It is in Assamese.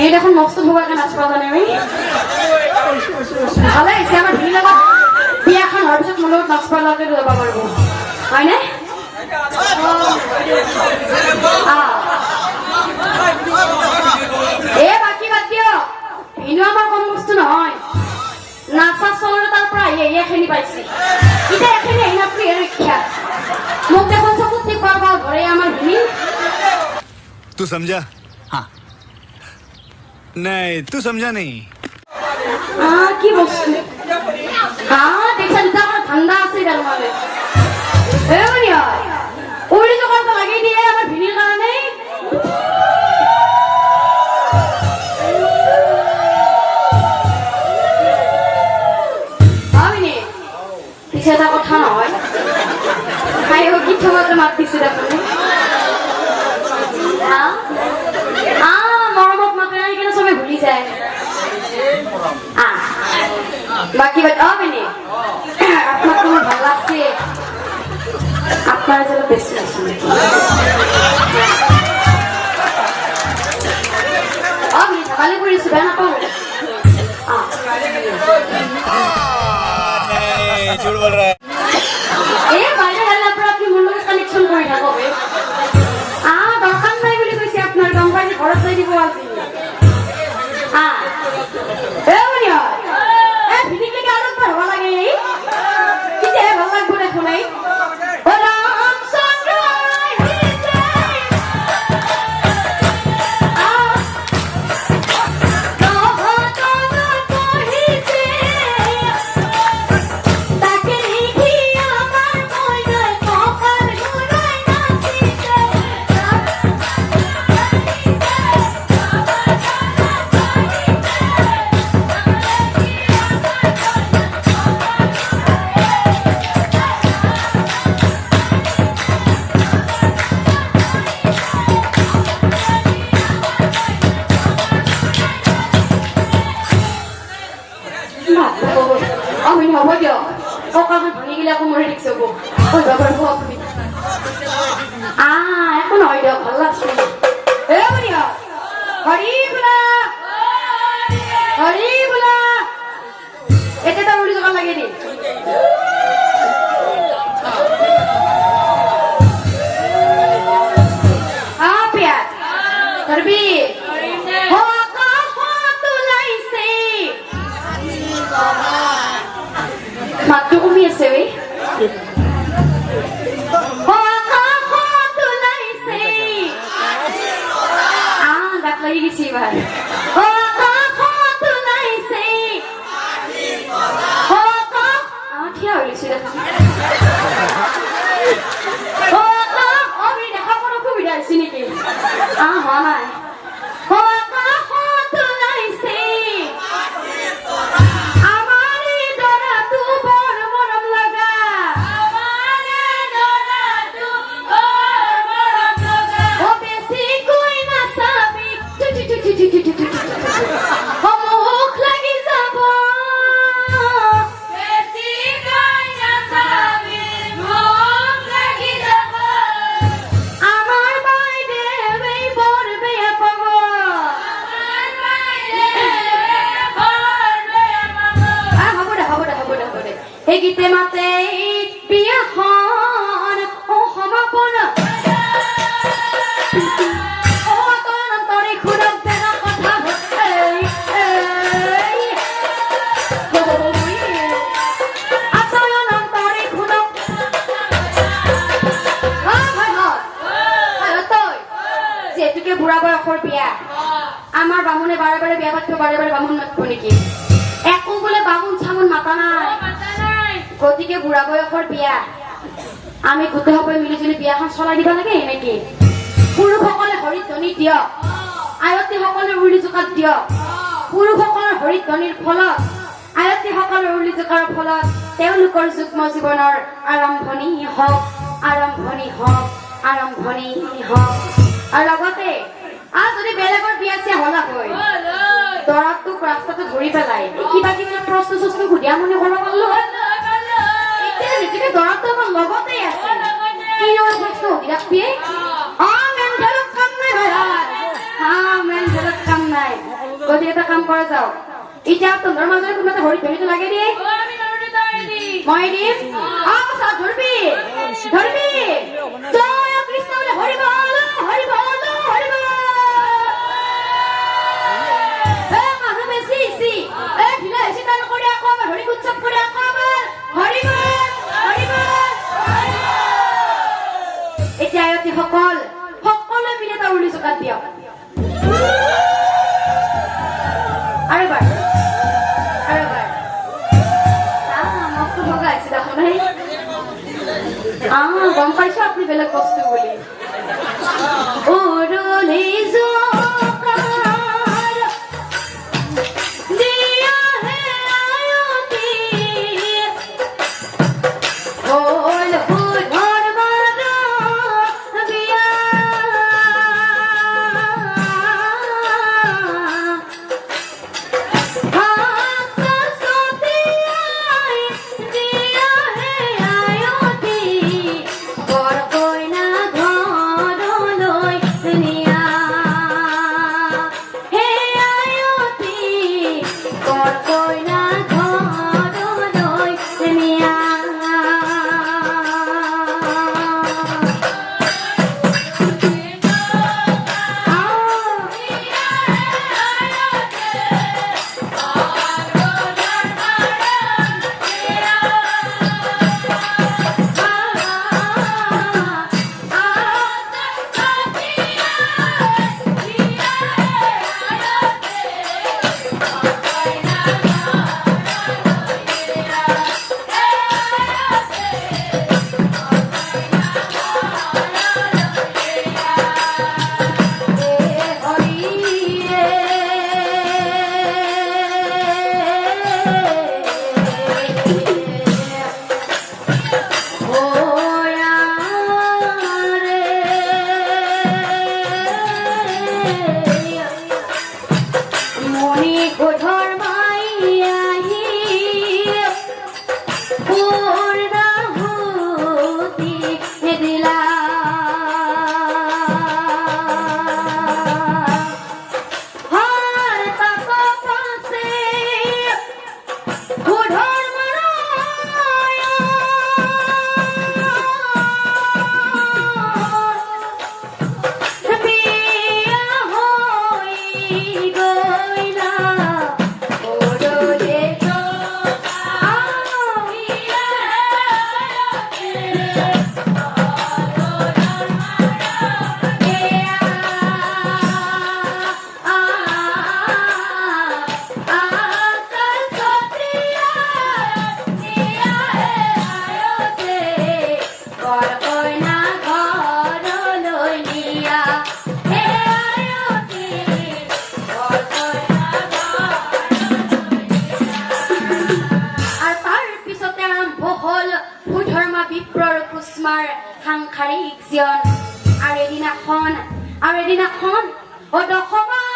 এই দেখোন মস্ত ভোগাকে নাচ পাওয়া জানে আমি ভালে আছে আমার ভিড় লাগা বিয়াখন হওয়ার পিছত মোৰ লগত নাচ পালাকে যাব পারব হয় না এ বাকি বাদ দিও ভিনো আমার কম বস্তু নহয় নাচা চলরে তার পৰা এখানি পাইছি এটা এখানি এই না প্রিয় রক্ষা মুখ দেখুন সব ঠিক পারবা ঘরে আমার ভিনি तू समझा हाँ नहीं तू समझा नहीं কি বস্তু দেখছেন এটা আমার ঠান্ডা আছে এটার মানে এমনি হয় ওই যখন তো লাগিয়ে দিয়ে আমার ভিনির কারণে আমি পিছেটা কথা নয় খাই হোক কিছু মাত্র মাত দিচ্ছে দেখুন মরমত মাত্র কেন সবাই ভুলি যায় বাকি মানে আপনার তোমার ভালো লাগছে আপনারা যেন বেশি আমি সকালে করেছি বেড়া না পাবো झूठ बोल रहा है এই বাইরে গেলে আপনারা আপনি মূল্য কালেকশন করে থাকবে দরকার নাই বলে কইছি আপনার কোম্পানি খরচ দিয়ে দিব আছে আমি হব দিও ওকাকে ভাঙি গেলে আকৌ মরে দেখছ গো ওই বাবার গো আপনি এখন হয় দিও ভালো লাগছে এ বড়িয়া হরি বলা এতে তো উড়ি জোগান লাগে নি পিয়া করবি মাত্র কমি আছে ওই গাত লাগি গেছি এবার ঠিয়া হয়ে গেছি দেখা কোনো সুবিধা আছে নাকি হওয়া নাই গীতে মাতে বিয়াখন সমাপন অন্তরে খুরক যেন কথা অন্তরে খুরক যেহেতুকে বুঢ়া বয়সৰ বিয়া আমাৰ বামুণে বাৰে বাৰে বিয়া পাতিব বাৰে বাৰে বামুণ মাতিব নেকি একো বোলে বামুণ চামুণ মাতা নাই গতিকে বুঢ়া বয়সৰ বিয়া আমি গোটেই সকলে মিলিজুলি বিয়াখন চলাই দিব লাগে এনেকে পুৰুষসকলে হৰিত ধ্বনি দিয়ক আয়তীসকলে উৰুলি জোকাত দিয়ক পুৰুষসকলৰ হৰিত ধ্বনিৰ ফলত আয়তীসকলৰ উৰুলি জোকাৰ ফলত তেওঁলোকৰ যুগ্ম জীৱনৰ আৰম্ভণি হওক আৰু লগতে যদি বেলেগৰ বিয়া চিয়া হলা হয় দৰাটোক ৰাস্তাটো ধৰি পেলাই কিবা কিবি প্ৰশ্ন চশ্ন সুধিয়া মনে কৰিব পাৰিলো হয় এতিয়া দৰাটো আমাৰ লগতে আছে কি প্ৰশ্ন সুধি ৰাখিবি মেন ঘৰত কাম নাই ভাই মেন ঘৰত কাম নাই গতিকে এটা কাম কৰা যাওক এতিয়া তহঁতৰ মাজৰে কোনোবা এটা হৰি ধৰিটো লাগে দিয়ে মই দিম চা ধৰবি জয় কৃষ্ণ বোলে হৰি বল হৰি বল হৰি বল মানুহ বেছি ইছি ঢিলা হৈছে তাৰ কৰি আকৌ আমাৰ হৰি উৎসৱ কৰি আকৌ আমাৰ হৰি বল হৰি বল এতিয়া আয়তী সকলোৱে মিলি এটা উৰুলি চকাত দিয়ক আৰু এবাৰ মস্ত ভগা আছে দেখোন গম পাইছো আপুনি বেলেগ বস্তু বুলি উৰুলি জোকাৰ দিয়া হে আয়তী হ'ল বুধৰ বাৰ বিয়া সাংসাৰিক জীৱন আৰু এদিনাখন দশমা